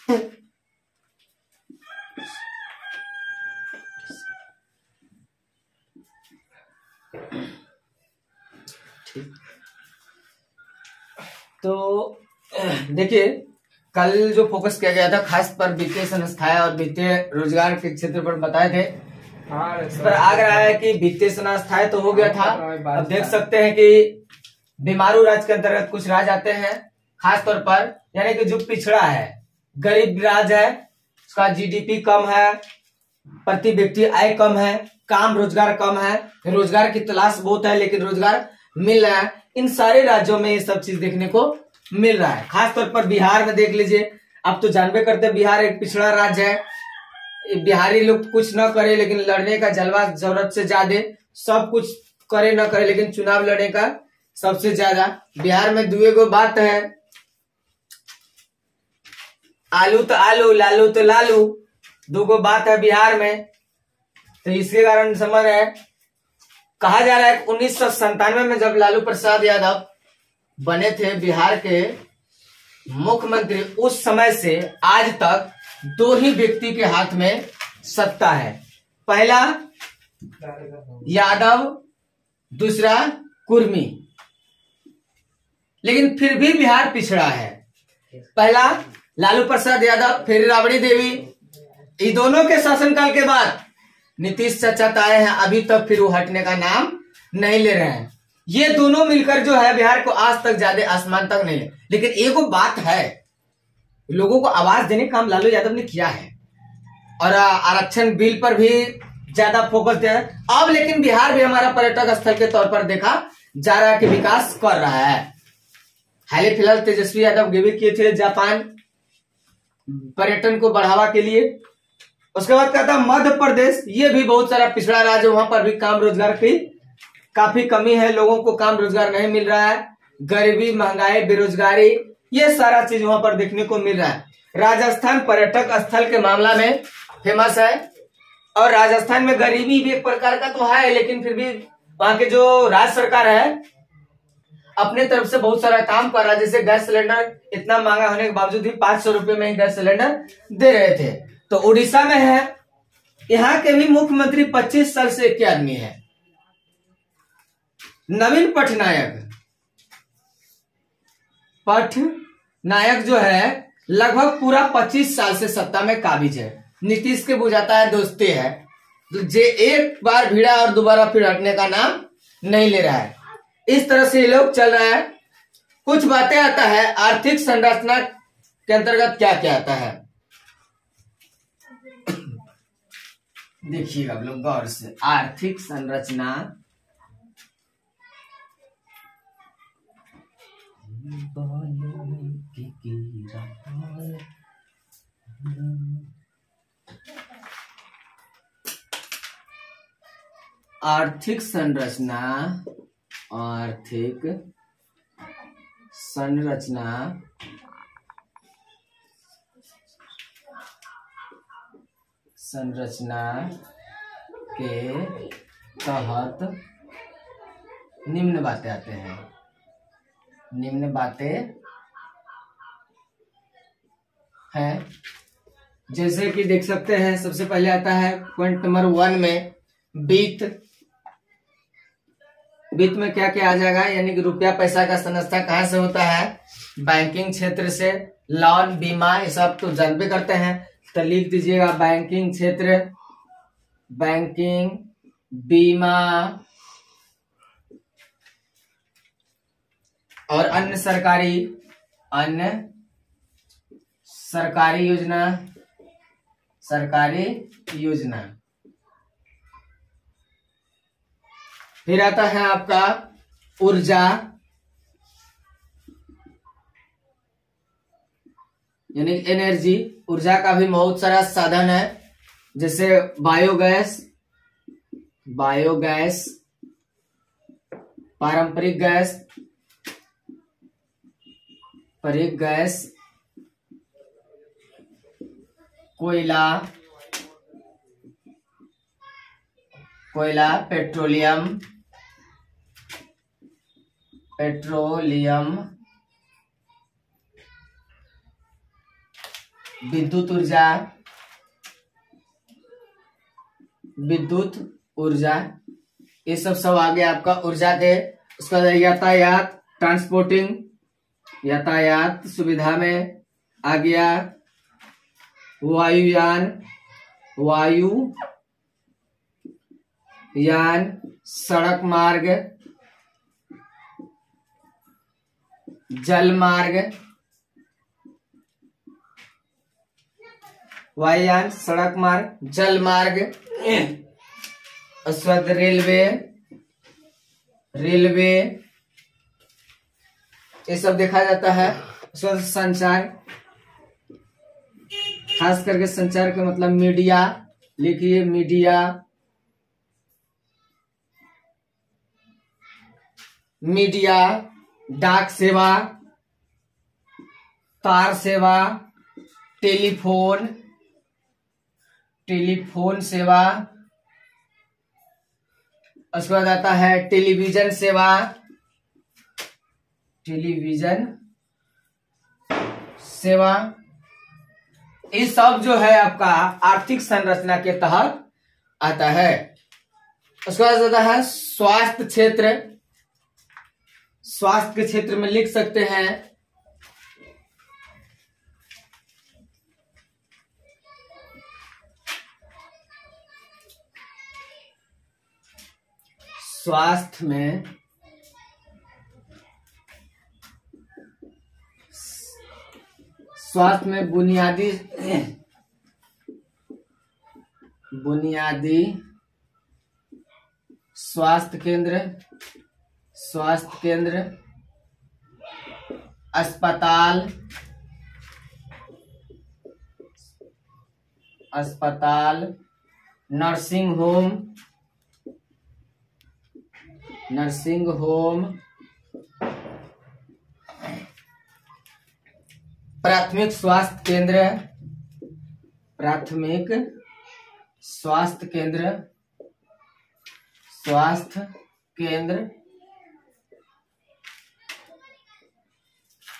तो देखिए, कल जो फोकस किया गया था खास पर वित्तीय संस्थाएं और वित्तीय रोजगार के क्षेत्र पर बताए थे। इस पर आ रहा है कि वित्तीय संस्थाएं तो हो गया था। अब देख सकते हैं कि बीमारू राज्य के अंतर्गत कुछ राज्य आते हैं खास तौर पर, यानी कि जो पिछड़ा है, गरीब राज्य है, उसका जीडीपी कम है, प्रति व्यक्ति आय कम है, काम रोजगार कम है, रोजगार की तलाश बहुत है लेकिन रोजगार मिल रहा है। इन सारे राज्यों में ये सब चीज देखने को मिल रहा है। खास तौर पर बिहार में देख लीजिए, आप तो जानबे करते हैं बिहार एक पिछड़ा राज्य है। बिहारी लोग कुछ न करे लेकिन लड़ने का जलवा जरूरत से ज्यादा, सब कुछ करे न करे लेकिन चुनाव लड़ने का सबसे ज्यादा। बिहार में दुए गो बात है, आलू तो आलू, लालू तो लालू, दो गो बात है बिहार में। तो इसके कारण समझ रहे हैं, कहा जा रहा है 1997 में जब लालू प्रसाद यादव बने थे बिहार के मुख्यमंत्री, उस समय से आज तक दो ही व्यक्ति के हाथ में सत्ता है, पहला यादव, दूसरा कुर्मी। लेकिन फिर भी बिहार पिछड़ा है। पहला लालू प्रसाद यादव, फिर राबड़ी देवी, ये दोनों के शासनकाल के बाद नीतीश चाचा आए हैं, अभी तक फिर वो हटने का नाम नहीं ले रहे हैं। ये दोनों मिलकर जो है बिहार को आज तक ज्यादा आसमान तक नहीं ले। लेकिन एक बात है, लोगों को आवाज देने का काम लालू यादव ने किया है और आरक्षण बिल पर भी ज्यादा फोकस दिया है। अब लेकिन बिहार भी हमारा पर्यटक स्थल के तौर पर देखा जा रहा है कि विकास कर रहा है। हाल फिलहाल तेजस्वी यादव भी किए थे जापान पर्यटन को बढ़ावा के लिए। उसके बाद कहता मध्य प्रदेश, ये भी बहुत सारा पिछड़ा राज्य, वहां पर भी काम रोजगार की काफी कमी है, लोगों को काम रोजगार नहीं मिल रहा है, गरीबी, महंगाई, बेरोजगारी, ये सारा चीज वहां पर देखने को मिल रहा है। राजस्थान पर्यटक स्थल के मामला में फेमस है और राजस्थान में गरीबी भी एक प्रकार का तो है, लेकिन फिर भी वहां के जो राज्य सरकार है अपने तरफ से बहुत सारा काम कर रहा है। जैसे गैस सिलेंडर इतना महंगा होने के बावजूद भी 500 रुपए में ही गैस सिलेंडर दे रहे थे। तो उड़ीसा में है, यहाँ के भी मुख्यमंत्री 25 साल से एक आदमी है, नवीन पटनायक जो है लगभग पूरा 25 साल से सत्ता में काबिज है। नीतीश के बुझाता है दोस्ती है, जो एक बार भिड़ा और दोबारा फिर हटने का नाम नहीं ले रहा है। इस तरह से ये लोग चल रहा है। कुछ बातें आता है आर्थिक संरचना के अंतर्गत, क्या क्या आता है देखिएगा आप लोग गौर से। आर्थिक संरचना आर्थिक संरचना, आर्थिक संरचना के तहत निम्न बातें आते हैं। निम्न बातें हैं, जैसे कि देख सकते हैं, सबसे पहले आता है पॉइंट नंबर 1 में वित्त। वित्त में क्या क्या आ जाएगा, यानी कि रुपया पैसा का संस्था कहाँ से होता है, बैंकिंग क्षेत्र से। लोन, बीमा, ये सब तो जानते करते हैं, तो लिख दीजिएगा बैंकिंग क्षेत्र, बैंकिंग, बीमा और अन्य सरकारी योजना। फिर आता है आपका ऊर्जा, यानी एनर्जी। ऊर्जा का भी बहुत सारा साधन है, जैसे बायोगैस, पारंपरिक गैस, कोयला, पेट्रोलियम विद्युत ऊर्जा, विद्युत ऊर्जा, ये सब आ गया आपका ऊर्जा के। उसका यातायात, ट्रांसपोर्टिंग, यातायात सुविधा में आ गया वायुयान, वायुयान, सड़क मार्ग, जल मार्ग, वायुयान, सड़क मार्ग, जल मार्ग, उसके बाद रेलवे, रेलवे ये सब देखा जाता है। उसके बाद संचार, खास करके संचार का मतलब मीडिया, लिखिए मीडिया, मीडिया, डाक सेवा, तार सेवा, टेलीफोन, टेलीफोन सेवा। उसके बाद आता है टेलीविजन सेवा, टेलीविजन सेवा। ये सब जो है आपका आर्थिक संरचना के तहत आता है। उसके बाद आता है स्वास्थ्य क्षेत्र। स्वास्थ्य के क्षेत्र में लिख सकते हैं स्वास्थ्य में बुनियादी स्वास्थ्य केंद्र, अस्पताल, नर्सिंग होम, प्राथमिक स्वास्थ्य केंद्र।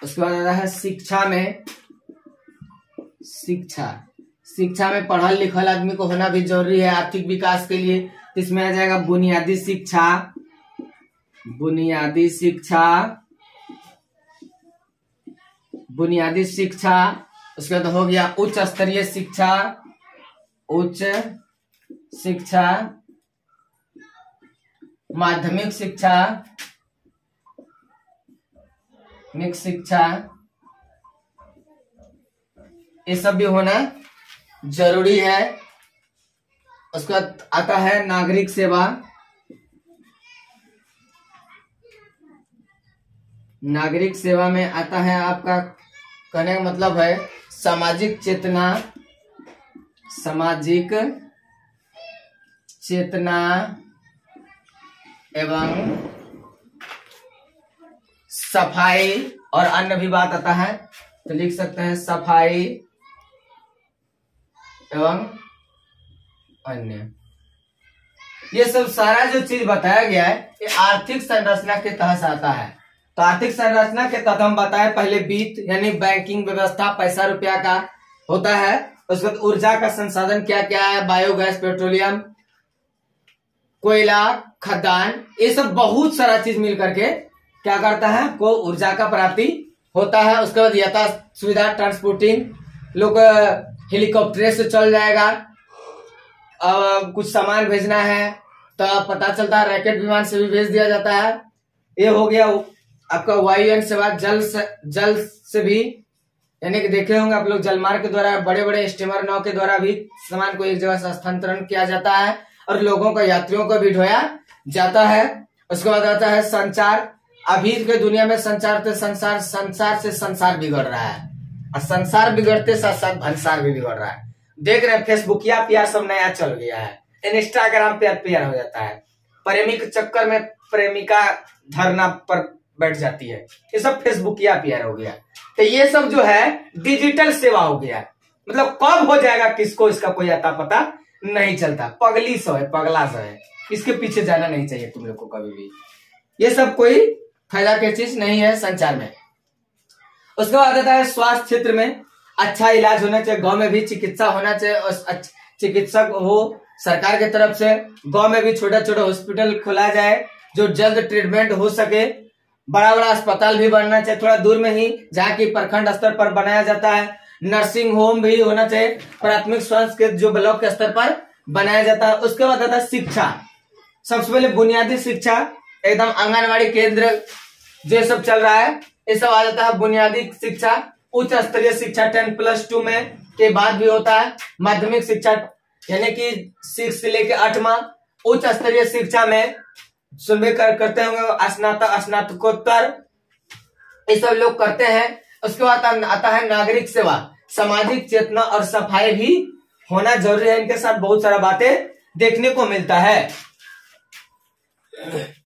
उसके बाद आता है शिक्षा में पढ़ल लिखल आदमी को होना भी जरूरी है आर्थिक विकास के लिए। इसमें आ जाएगा बुनियादी शिक्षा, उसके बाद हो गया उच्च स्तरीय शिक्षा, माध्यमिक शिक्षा, ये सब भी होना जरूरी है। उसके बाद आता है नागरिक सेवा। नागरिक सेवा में आता है आपका, कहने का मतलब है सामाजिक चेतना एवं सफाई और अन्य भी बात आता है, तो लिख सकते हैं सफाई एवं अन्य। ये सब सारा जो चीज बताया गया है ये आर्थिक संरचना के तहत आता है। तो आर्थिक संरचना के तहत हम बताए पहले वित्त यानी बैंकिंग व्यवस्था, पैसा रुपया का होता है। उसके बाद ऊर्जा का संसाधन क्या क्या है, बायोगैस, पेट्रोलियम, कोयला, खदान, ये सब बहुत सारा चीज मिल करके क्या करता है, को ऊर्जा का प्राप्ति होता है। उसके बाद यातायात सुविधा, ट्रांसपोर्टिंग, लोग हेलीकॉप्टर से चल जाएगा। कुछ सामान भेजना है तो पता चलता है रॉकेट विमान से भी भेज दिया जाता है। ये हो गया आपका वायुयान सेवा। जल से भी, यानी कि देखे होंगे आप लोग, जलमार्ग के द्वारा, बड़े बड़े स्टीमर नाव के द्वारा भी सामान को एक जगह से स्थानांतरण किया जाता है और लोगों को, यात्रियों को भी ढोया जाता है। उसके बाद आता है संचार। अभी के दुनिया में संचार से संसार बिगड़ रहा है और संसार बिगड़ते साथ साथ भंसार भी बिगड़ रहा है। देख रहे हैं फेसबुक या प्यार सब नया चल गया है, इंस्टाग्राम पे प्यार हो जाता है, प्रेमी के चक्कर में प्रेमिका धरना पर बैठ जाती है, ये सब फेसबुक या प्यार हो गया। तो ये सब जो है डिजिटल सेवा हो गया, मतलब कब हो जाएगा किसको इसका कोई अता पता नहीं चलता। पगली सो है, पगला सो है, इसके पीछे जाना नहीं चाहिए तुम लोग को कभी भी। ये सब कोई फायदा की चीज नहीं है संचार में। उसके बाद आता है स्वास्थ्य क्षेत्र में। अच्छा इलाज होना चाहिए, गांव में भी चिकित्सा होना चाहिए और चिकित्सक हो सरकार की तरफ से। गांव में भी छोटा छोटा हॉस्पिटल खोला जाए जो जल्द ट्रीटमेंट हो सके। बड़ा बड़ा अस्पताल भी बनना चाहिए थोड़ा दूर में ही, जहाँ की प्रखंड स्तर पर बनाया जाता है। नर्सिंग होम भी होना चाहिए प्राथमिक स्वास्थ्य के जो ब्लॉक के स्तर पर बनाया जाता है। उसके बाद आता है शिक्षा। सबसे पहले बुनियादी शिक्षा, एकदम आंगनबाड़ी केंद्र जो सब चल रहा है, ये सब आ जाता है बुनियादी शिक्षा। उच्च स्तरीय शिक्षा 10+2 में के बाद भी होता है। माध्यमिक शिक्षा यानी कि 6 से लेकर 8वां। उच्च स्तरीय शिक्षा में करते होंगे स्नातकोत्तर, ये सब लोग करते हैं। उसके बाद आता है नागरिक सेवा। सामाजिक चेतना और सफाई भी होना जरूरी है। इनके साथ बहुत सारा बातें देखने को मिलता है।